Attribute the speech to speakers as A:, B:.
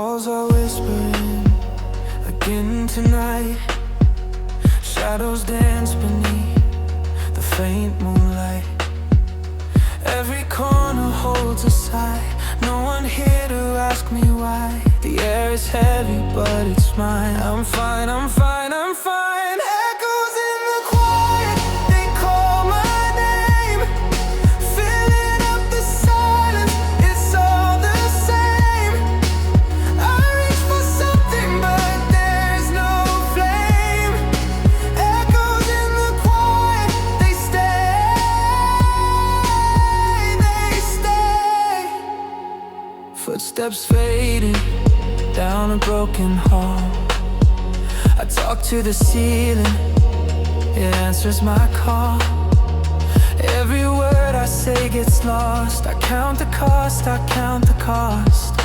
A: Walls are whispering again tonight. Shadows dance beneath the faint moonlight. Every corner holds a sigh. No one here to ask me why. The air is heavy, but it's mine. I'm fine, I'm fine, I'm fine. Echoes in the quiet, they call my name. Filling up the silence, it's all the same. I reach for something, but there's no flame. Echoes in the quiet, they stay. Footsteps fading down a broken hall. I talk to the ceiling, it answers my call. Every word I say gets lost. I count the cost, I count the cost.